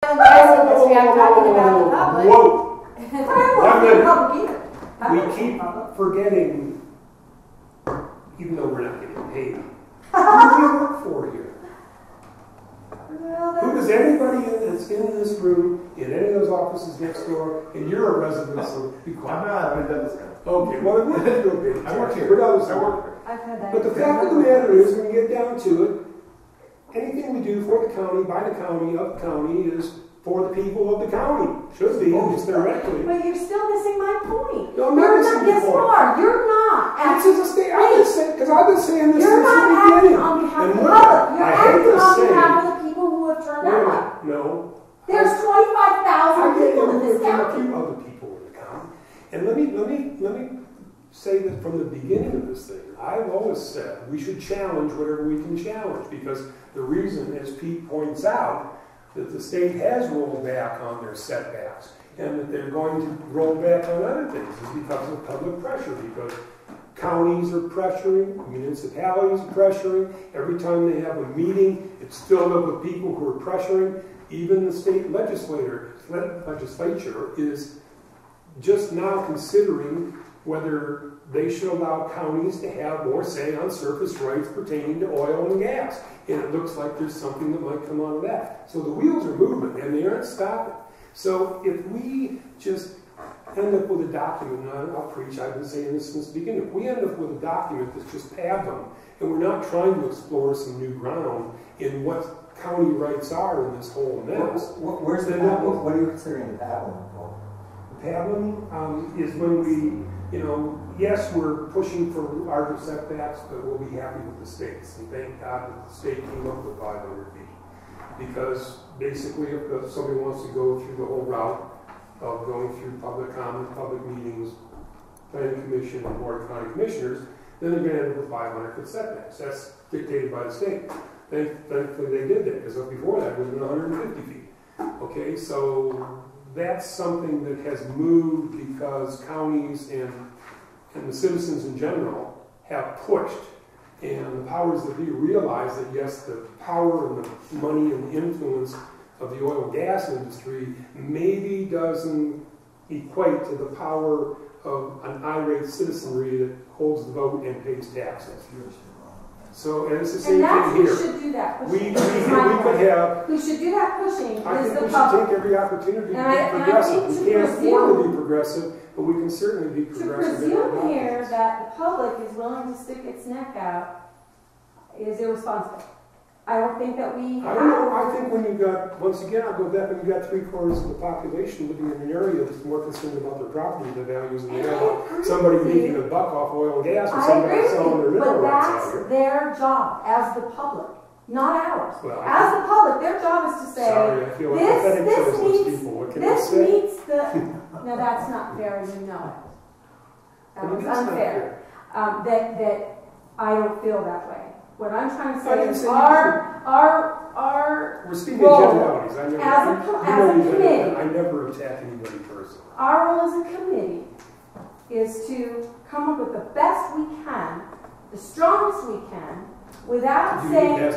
I'm talking about the public. Whoa! I don't want to be public either. We keep forgetting, even though we're not getting paid, who do you work for here? Who does anybody that's in this room, in any of those offices next door, and you're a resident, so be quiet. I'm not. I've done this guy. Okay, well, we're okay. I work here. We're not. I work here. I've heard that. But the fact of the matter is, when you get down to it, anything we do for the county, by the county, of the county, is for the people of the county. Should be, just directly. But you're still missing my point. No, I'm not missing your Yes, you point. are. You're not. This is a state. Because I've been saying this You're since the not acting beginning. on behalf of the And public. You're I hate acting to on say, behalf of the people who have turned out. no. There's 25,000 people in this I get county. a few other people in the county. And let me say that from the beginning of this thing, I've always said we should challenge whatever we can challenge, because the reason, as Pete points out, that the state has rolled back on their setbacks and that they're going to roll back on other things is because of public pressure, because counties are pressuring, municipalities are pressuring. Every time they have a meeting, it's filled up with people who are pressuring. Even the state legislature is just now considering whether they should allow counties to have more say on surface rights pertaining to oil and gas. And it looks like there's something that might come out of that. So the wheels are moving, and they aren't stopping. So if we just end up with a document, and I'll preach, I've been saying this since the beginning, if we end up with a document that's just pablum, and we're not trying to explore some new ground in what county rights are in this whole mess. Where's the pablum? What are you considering the pablum for? The pablum is when we, yes, we're pushing for larger setbacks, but we'll be happy with the states. And thank God that the state came up with 500 feet. Because basically, if somebody wants to go through the whole route of going through public comment, public meetings, planning commission, and board of county commissioners, then they're going to end up with 500 foot setbacks. That's dictated by the state. Thankfully, they did that, because before that, it would have been 150 feet. Okay, so that's something that has moved because counties and the citizens in general have pushed. And the powers that be realize that, yes, the power and the money and the influence of the oil and gas industry maybe doesn't equate to the power of an irate citizenry that holds the vote and pays taxes. So, and it's the same thing here. Who should do that pushing. We could have. Who should do that pushing I is think the we public. should take every opportunity to be progressive. We can't afford to be progressive, but we can certainly be progressive. To presume here that the public is willing to stick its neck out is irresponsible. I don't think that we I don't know. I think when you've got, once again, I'll go back, when you've got 3/4 of the population living in an area that's more concerned about their property values than they are about somebody making a buck off oil and gas or somebody selling their mineral rights out here. But that's their job as the public, not ours. Well, as the public, their job is to say, sorry, I feel empathetic towards those people. What can I say? meets the, no, that's not fair, you know it. That was unfair. That I don't feel that way. What I'm trying to say is our we're speaking role in generalities. I never attack anybody personally. Our role as a committee is to come up with the best we can, the strongest we can, without saying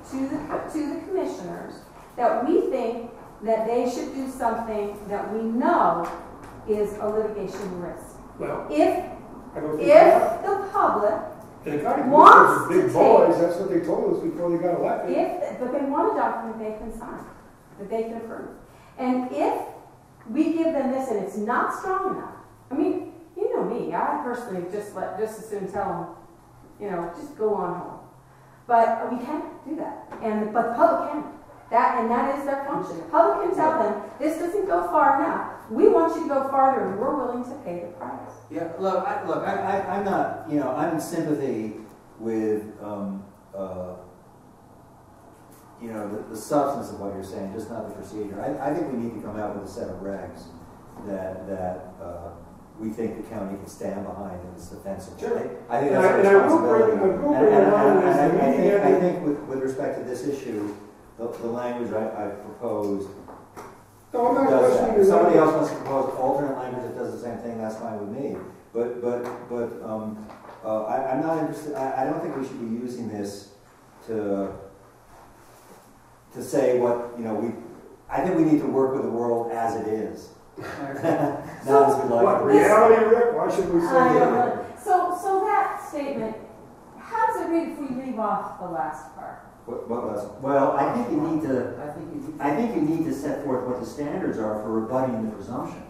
to the commissioners that we think that they should do something that we know is a litigation risk. Well, if the public and the county wants big to boys, that's what they told us before they got elected. But they want a document they can sign, that they can approve. And if we give them this and it's not strong enough, I mean, you know me, I personally just as soon tell them, just go on home. But we can't do that. But the public can. That is their function. The public can tell them, this doesn't go far enough. We want you to go farther, and we're willing to pay the price. Yeah, I'm not, I'm in sympathy with, the substance of what you're saying, just not the procedure. I think we need to come out with a set of regs that we think the county can stand behind and is defensive. Sure. I think that's a responsibility. I think with respect to this issue, the language I proposed does that. If somebody else wants to propose alternate language that does the same thing, that's fine with me. But I'm not interested. I don't think we should be using this to to say what, I think we need to work with the world as it is. Not as we'd like What, to. reality, Rick? Why should we say I don't that? know. So that statement, how does it read if we leave off the last part? What was it? Well, I think you need to set forth what the standards are for rebutting the presumption.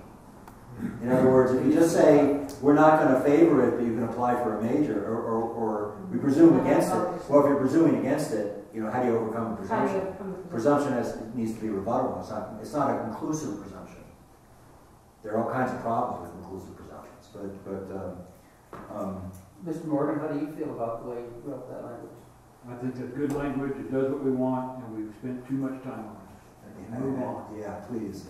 In other words, if you just say, we're not going to favor it, but you can apply for a major, or we presume against it. Well, if you're presuming against it, how do you overcome the presumption? Presumption needs to be rebuttable. It's not a conclusive presumption. There are all kinds of problems with conclusive presumptions. Mr. Morgan, how do you feel about the way you wrote that language? I think it's good language, it does what we want, and we've spent too much time on it. Move on. Yeah, please.